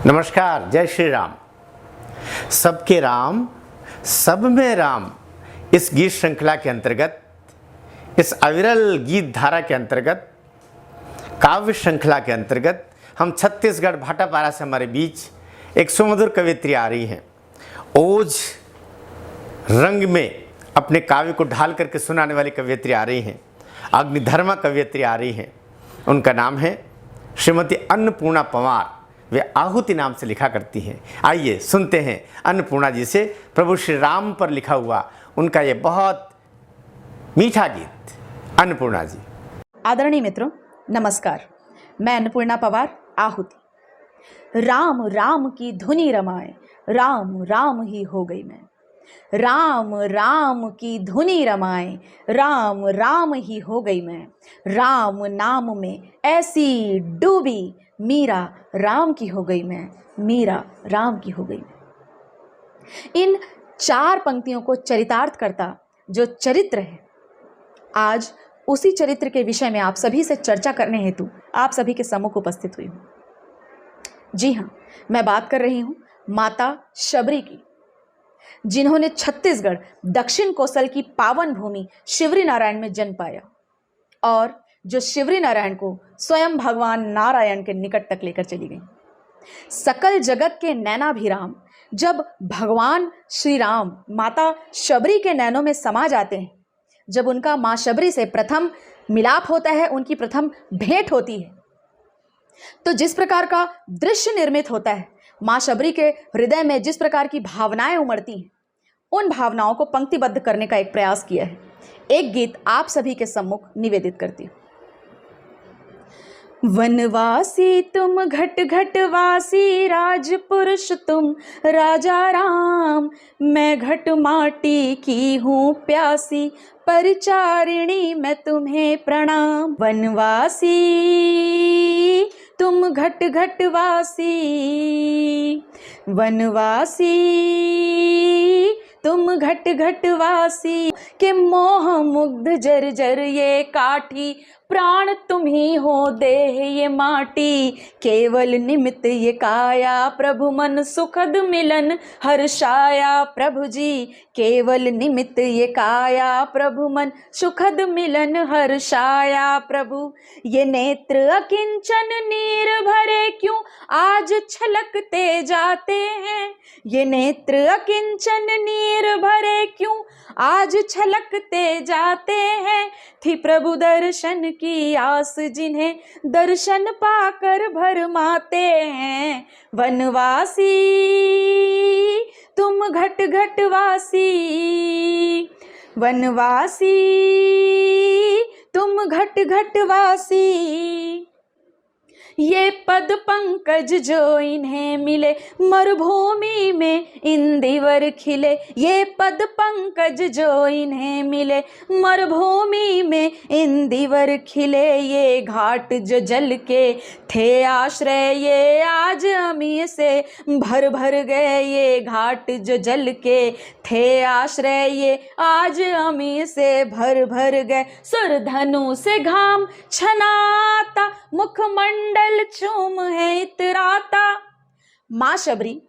नमस्कार, जय श्री राम। सबके राम, सब में राम, इस गीत श्रृंखला के अंतर्गत, इस अविरल गीत धारा के अंतर्गत, काव्य श्रृंखला के अंतर्गत हम छत्तीसगढ़ भाटापारा से हमारे बीच एक सुमधुर कवियत्री आ रही हैं। ओज रंग में अपने काव्य को ढाल करके सुनाने वाली कवियत्री आ रही हैं, अग्निधर्मा कवियत्री आ रही हैं। उनका नाम है श्रीमती अन्नपूर्णा पंवार। वे आहुति नाम से लिखा करती हैं। आइए सुनते हैं अन्नपूर्णा जी से प्रभु श्री राम पर लिखा हुआ उनका ये बहुत मीठा गीत। अन्नपूर्णा जी। आदरणीय मित्रों, नमस्कार। मैं अन्नपूर्णा पंवार, आहुति। राम राम की धुनी रमाए, राम राम ही हो गई मैं। राम राम की धुनी रमाए, राम राम ही हो गई मैं। राम नाम में ऐसी डूबी, मीरा राम की हो गई मैं, मीरा राम की हो गई मैं। इन चार पंक्तियों को चरितार्थ करता जो चरित्र है, आज उसी चरित्र के विषय में आप सभी से चर्चा करने हेतु आप सभी के सम्मुख उपस्थित हुई हूँ। जी हाँ, मैं बात कर रही हूँ माता शबरी की, जिन्होंने छत्तीसगढ़ दक्षिण कोसल की पावन भूमि शिवरी नारायण में जन्म पाया और जो शिवरी नारायण को स्वयं भगवान नारायण के निकट तक लेकर चली गई। सकल जगत के नैनाभिराम जब भगवान श्री राम माता शबरी के नैनों में समा जाते हैं, जब उनका माँ शबरी से प्रथम मिलाप होता है, उनकी प्रथम भेंट होती है, तो जिस प्रकार का दृश्य निर्मित होता है, माँ शबरी के हृदय में जिस प्रकार की भावनाएं उमड़ती हैं, उन भावनाओं को पंक्तिबद्ध करने का एक प्रयास किया है। एक गीत आप सभी के सम्मुख निवेदित करती हूँ। वनवासी तुम घट घटवासी, राजपुरुष तुम राजा राम। मैं घट माटी की हूँ प्यासी, परिचारिणी मैं तुम्हें प्रणाम। वनवासी तुम घट घटवासी, वनवासी तुम घट घटवासी। के मोह मुग्ध जर जर ये काठी, प्राण तुम ही हो देह ये माटी। केवल निमित्त ये काया, प्रभु मन सुखद मिलन हर्षाया। प्रभु जी केवल निमित्त ये काया, प्रभु मन सुखद मिलन हर्षाया। प्रभु ये नेत्र अकिंचन नीर भरे क्यों आज छलकते जाते हैं। ये नेत्र अकिंचन नीर भरे क्यों आज छलकते जाते हैं। थी प्रभु दर्शन की आस जिन्हें दर्शन पाकर भरमाते हैं। वनवासी तुम घट घटवासी, वनवासी तुम घट घटवासी। ये पद पंकज जो इन्हें मिले, मरुभूमि में इंदिवर खिले। ये पद पंकज जो इन्हें मिले, मरुभूमि में इंदिवर खिले। ये घाट जो जल के थे आश्रय, ये आज अमी से भर भर गए। ये घाट जो जल के थे आश्रय, ये आज अमी से भर भर गए। सुरधनु से घाम छनाता, मुखमंडल चूम है इतराता। माँ शबरी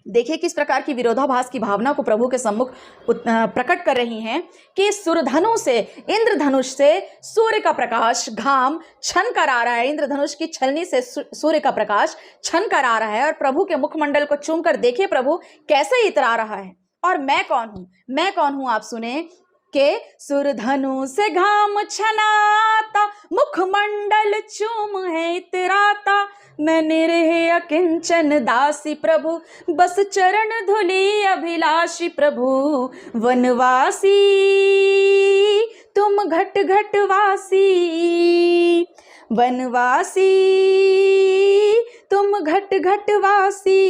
देखिए किस प्रकार की विरोधाभास की भावना को प्रभु के सम्मुख प्रकट कर रही हैं कि सुरधनु से, इंद्रधनुष से सूर्य का प्रकाश घाम छन कर आ रहा है। इंद्रधनुष की छलनी से सूर्य का प्रकाश छन कर आ रहा है और प्रभु के मुखमंडल को चूम कर देखिए प्रभु कैसे इतरा रहा है। और मैं कौन हूं, मैं कौन हूं, आप सुने के सुरधनु से घाम छनाता, मुखमंडल चूम है इतराता। मैं निरह अकिंचन दासी प्रभु, बस चरण धुली अभिलाषी प्रभु। वनवासी तुम घट घटवासी, वनवासी तुम घट घटवासी।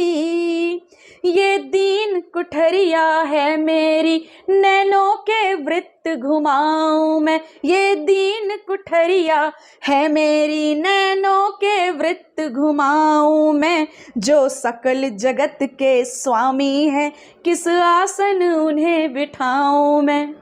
ये दीन कुठरिया है मेरी, नैनों के वृत्त घुमाऊं मैं। ये दीन कुठरिया है मेरी, नैनों के वृत्त घुमाऊं मैं। जो सकल जगत के स्वामी है, किस आसन उन्हें बिठाऊं मैं।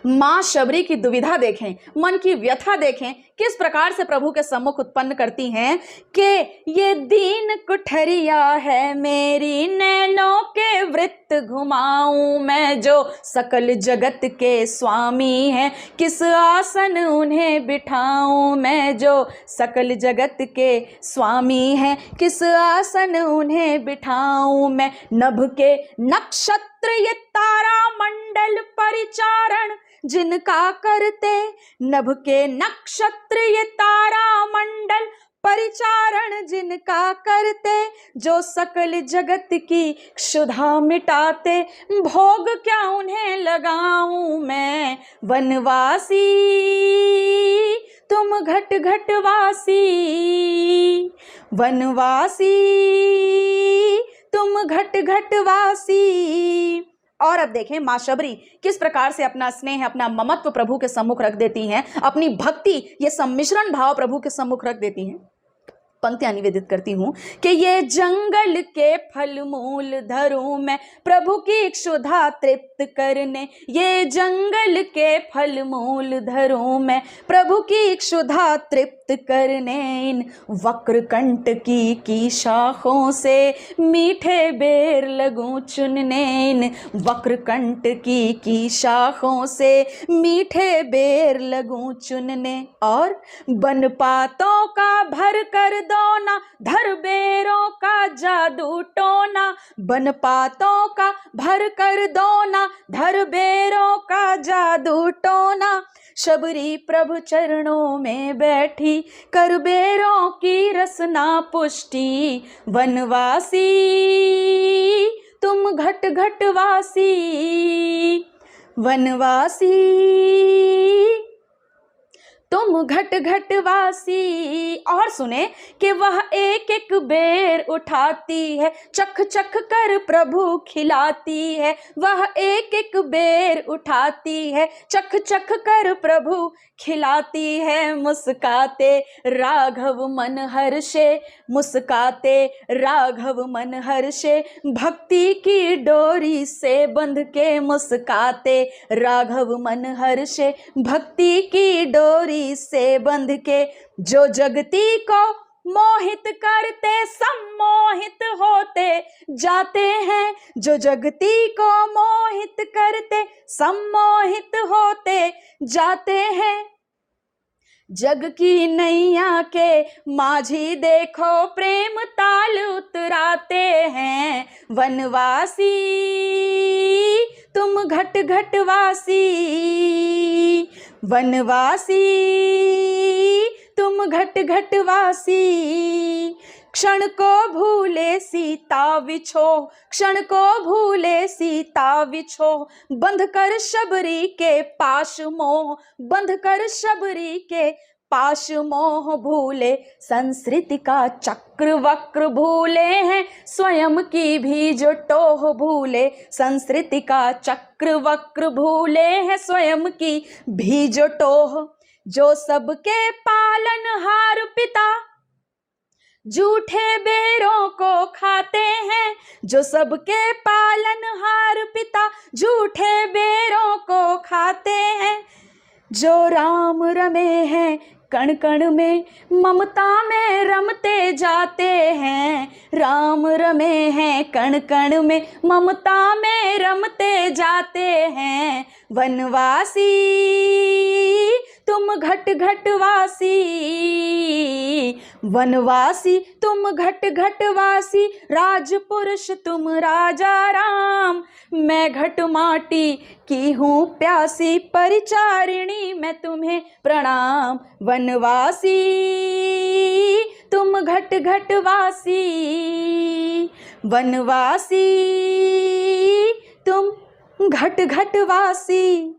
मां शबरी की दुविधा देखें, मन की व्यथा देखें, किस प्रकार से प्रभु के सम्मुख उत्पन्न करती हैं कि ये दीन कुठरिया है मेरी, नैनों के वृत्त घुमाऊं मैं, जो सकल जगत के स्वामी हैं, किस आसन उन्हें बिठाऊं मैं, जो सकल जगत के स्वामी हैं, किस आसन उन्हें बिठाऊं मैं। नभ के नक्षत्र ये तारा मंडल परिचारण जिनका करते, नभ के नक्षत्र ये तारा मंडल परिचारण जिनका करते, जो सकल जगत की क्षुधा मिटाते, भोग क्या उन्हें लगाऊं मैं। वनवासी तुम घट घट वासी, वनवासी तुम घट घट वासी। और अब देखें मां शबरी किस प्रकार से अपना स्नेह, अपना ममत्व प्रभु के सम्मुख रख देती हैं, अपनी भक्ति, ये सम्मिश्रण भाव प्रभु के सम्मुख रख देती हैं। पंक्तियां निवेदित करती हूं कि ये जंगल के फल मूल धरूं मैं, प्रभु की क्षुधा तृप्त करने, ये जंगल के फल मूल धरूं मैं, प्रभु की क्षुधा तृप्त करने, इन वक्रकंठ की शाखों से मीठे बेर लगूं चुनने, इन वक्रकंठ की शाखों से मीठे बेर लगूं चुनने। और बन पातों का भर कर दोना, धर बेरों का जादू टोना, बन पातों का भर कर दोना, धर बेरों का जादू टोना, शबरी प्रभु चरणों में बैठी, कर बेरों की रसना पुष्टि। वनवासी तुम घट घट वासी, वनवासी तुम घट घट वासी। और सुने कि वह एक एक बेर उठाती है, चख चख कर प्रभु खिलाती है, वह एक एक बेर उठाती है, चख चख कर प्रभु खिलाती है। मुस्काते राघव मन हर्षे, मुस्काते राघव मन हर्षे, भक्ति की डोरी से बंध के, मुस्काते राघव मन हर्षे, भक्ति की डोरी से बंध के, जो जगती को मोहित करते सम्मोहित होते जाते हैं, जो जगती को मोहित करते सम्मोहित होते जाते हैं। जग की नैया के माझी देखो प्रेम ताल उतराते हैं। वनवासी तुम घट घट वासी, वनवासी तुम घट घट वासी। क्षण को भूले सीता विछोह, क्षण को भूले सीता विछोह, बंध कर शबरी के पाश मोह, बंध कर शबरी के पाश मोह। भूले संस्कृति का चक्र वक्र भूले हैं, स्वयं की भी जो टोह। भूले संस्कृति का चक्र वक्र भूले हैं, स्वयं की भी जो टोह। जो सबके पालनहार पिता झूठे बेरों को खाते हैं, जो सबके पालनहार पिता झूठे बेरों को खाते हैं। जो राम रमे हैं कण कण में, ममता में रमते जाते हैं। राम रमे हैं कण कण में, ममता में रमते जाते हैं। वनवासी तुम घट घट वासी, वनवासी तुम घट घट वासी। राजपुरुष तुम राजा राम, मैं घट माटी की हूँ प्यासी। परिचारिणी मैं तुम्हें प्रणाम। वनवासी तुम घट घट वासी, वनवासी तुम घट घट वासी।